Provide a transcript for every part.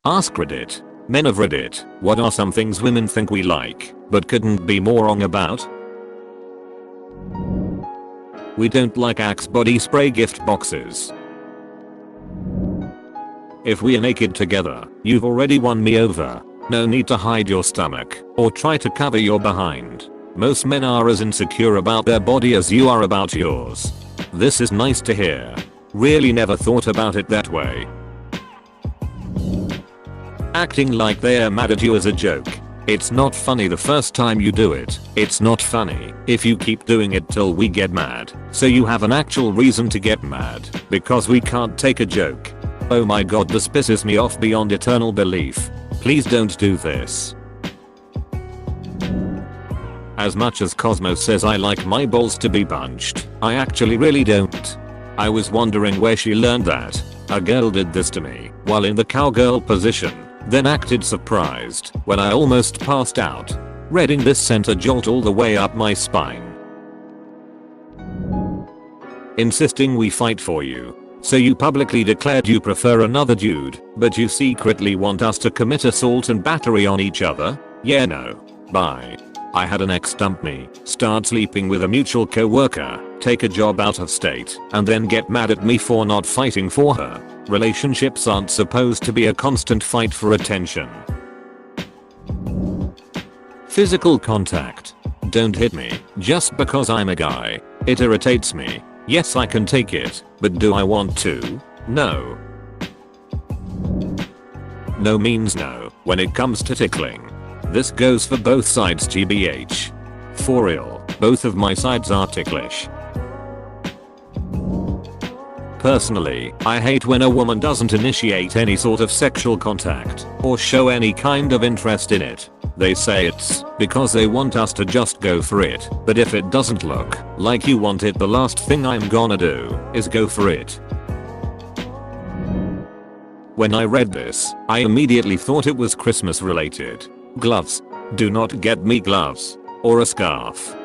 AskReddit. Men of Reddit, what are some things women think we like, but couldn't be more wrong about? We don't like Axe body spray gift boxes. If we're naked together, you've already won me over. No need to hide your stomach, or try to cover your behind. Most men are as insecure about their body as you are about yours. This is nice to hear. Really never thought about it that way. Acting like they're mad at you is a joke. It's not funny the first time you do it. It's not funny if you keep doing it till we get mad. So you have an actual reason to get mad, because we can't take a joke. Oh my god, this pisses me off beyond eternal belief. Please don't do this. As much as Cosmo says I like my balls to be punched, I actually really don't. I was wondering where she learned that. A girl did this to me while in the cowgirl position, then acted surprised when I almost passed out. Reading this sent a jolt all the way up my spine. Insisting we fight for you. So you publicly declared you prefer another dude, but you secretly want us to commit assault and battery on each other? Yeah, no. Bye. I had an ex dump me, start sleeping with a mutual co-worker, take a job out of state, and then get mad at me for not fighting for her. Relationships aren't supposed to be a constant fight for attention. Physical contact. Don't hit me just because I'm a guy. It irritates me. Yes, I can take it, but do I want to? No. No means no when it comes to tickling. This goes for both sides GBH. For real, both of my sides are ticklish. Personally, I hate when a woman doesn't initiate any sort of sexual contact or show any kind of interest in it. They say it's because they want us to just go for it, but if it doesn't look like you want it, the last thing I'm gonna do is go for it. When I read this, I immediately thought it was Christmas related. Gloves. Do not get me gloves. Or a scarf.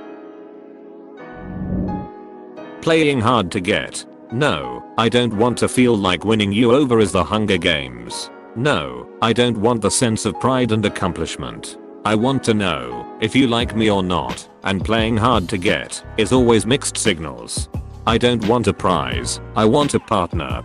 Playing hard to get. No, I don't want to feel like winning you over is the Hunger Games. No, I don't want the sense of pride and accomplishment. I want to know if you like me or not, and playing hard to get is always mixed signals. I don't want a prize, I want a partner.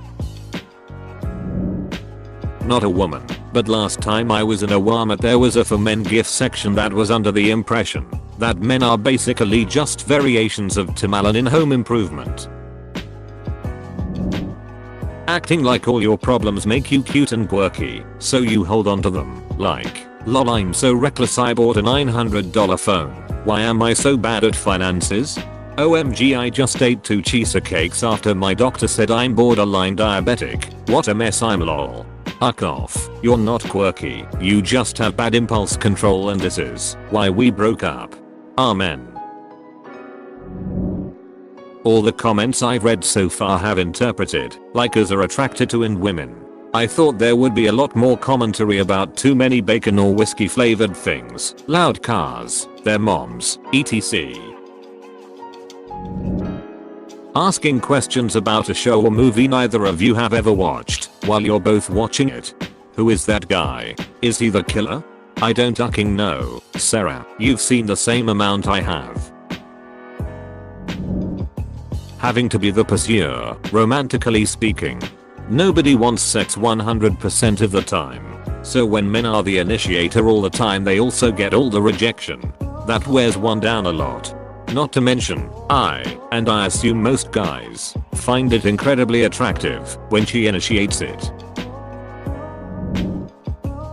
Not a woman, but last time I was in a Walmart there was a for men gift section that was under the impression that men are basically just variations of Tim Allen in home improvement. Acting like all your problems make you cute and quirky, so you hold on to them, like, lol I'm so reckless I bought a $900 phone, why am I so bad at finances? OMG I just ate 2 cheesecakes after my doctor said I'm borderline diabetic, what a mess I'm lol. Fuck off, you're not quirky, you just have bad impulse control and this is why we broke up. Amen. All the comments I've read so far have interpreted likers are attracted to in women. I thought there would be a lot more commentary about too many bacon or whiskey flavored things, loud cars, their moms, etc. Asking questions about a show or movie neither of you have ever watched while you're both watching it. Who is that guy? Is he the killer? I don't fucking know. Sarah, you've seen the same amount I have. Having to be the pursuer, romantically speaking. Nobody wants sex 100% of the time. So when men are the initiator all the time they also get all the rejection. That wears one down a lot. Not to mention, I assume most guys, find it incredibly attractive when she initiates it.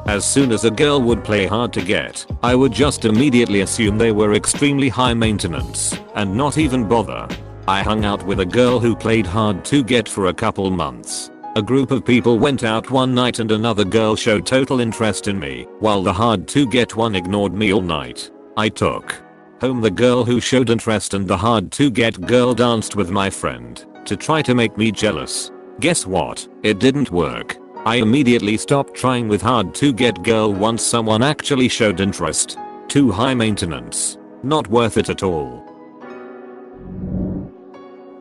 As soon as a girl would play hard to get, I would just immediately assume they were extremely high maintenance, and not even bother. I hung out with a girl who played hard to get for a couple months. A group of people went out one night and another girl showed total interest in me, while the hard to get one ignored me all night. I took home the girl who showed interest and the hard to get girl danced with my friend to try to make me jealous. Guess what? It didn't work. I immediately stopped trying with hard to get girl once someone actually showed interest. Too high maintenance. Not worth it at all.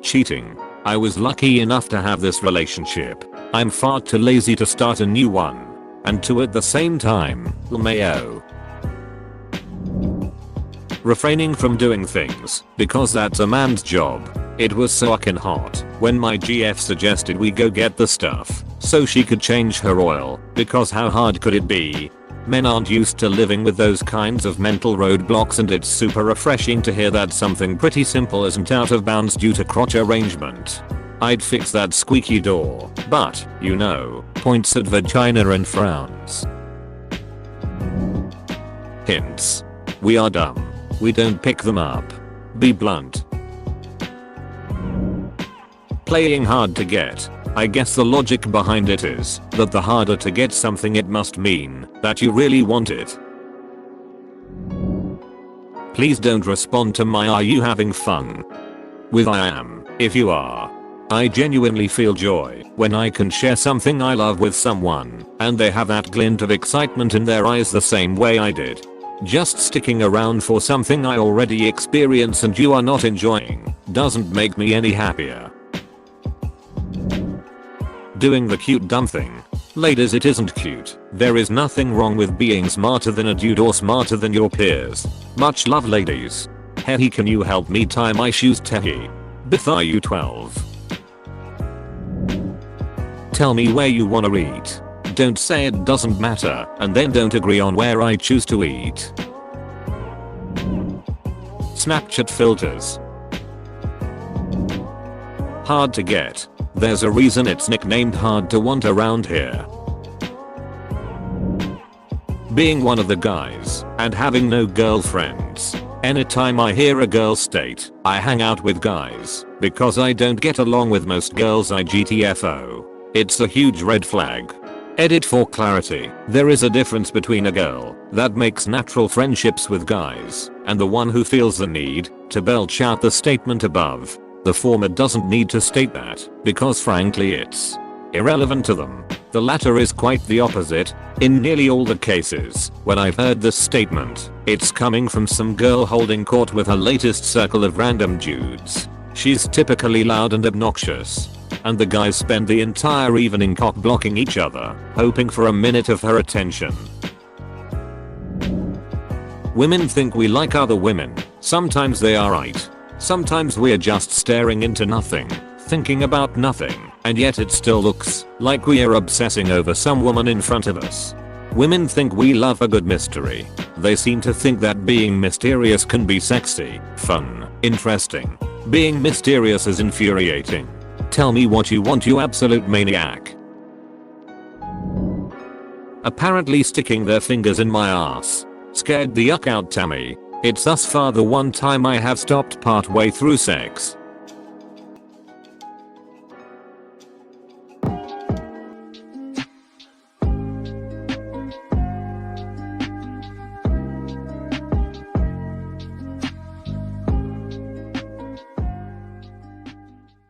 Cheating. I was lucky enough to have this relationship. I'm far too lazy to start a new one. and 2 at the same time. LMAO. Refraining from doing things because that's a man's job. It was so fucking hot when my GF suggested we go get the stuff so she could change her oil, because how hard could it be? Men aren't used to living with those kinds of mental roadblocks, and it's super refreshing to hear that something pretty simple isn't out of bounds due to crotch arrangement. I'd fix that squeaky door, but, you know, points at vagina and frowns. Hints. We are dumb. We don't pick them up. Be blunt. Playing hard to get. I guess the logic behind it is that the harder to get something, it must mean that you really want it. Please don't respond to my "are you having fun?" with "I am" if you are. I genuinely feel joy when I can share something I love with someone and they have that glint of excitement in their eyes the same way I did. Just sticking around for something I already experience and you are not enjoying doesn't make me any happier. Doing the cute dumb thing. Ladies, it isn't cute. There is nothing wrong with being smarter than a dude or smarter than your peers. Much love, ladies. Hey, can you help me tie my shoes, Tehi? Bith, are you 12? Tell me where you wanna eat. Don't say it doesn't matter and then don't agree on where I choose to eat. Snapchat filters. Hard to get. There's a reason it's nicknamed hard to want around here. Being one of the guys and having no girlfriends. Anytime I hear a girl state, "I hang out with guys because I don't get along with most girls I GTFO," it's a huge red flag. Edit for clarity. There is a difference between a girl that makes natural friendships with guys and the one who feels the need to belch out the statement above. The former doesn't need to state that because frankly it's irrelevant to them. The latter is quite the opposite. In nearly all the cases when I've heard this statement, it's coming from some girl holding court with her latest circle of random dudes. She's typically loud and obnoxious, and the guys spend the entire evening cock blocking each other, hoping for a minute of her attention. Women think we like other women. Sometimes they are right. Sometimes we're just staring into nothing, thinking about nothing, and yet it still looks like we are obsessing over some woman in front of us. Women think we love a good mystery. They seem to think that being mysterious can be sexy, fun, interesting. Being mysterious is infuriating. Tell me what you want, you absolute maniac. Apparently sticking their fingers in my ass scared the yuck out Tammy. It's thus far the one time I have stopped part way through sex.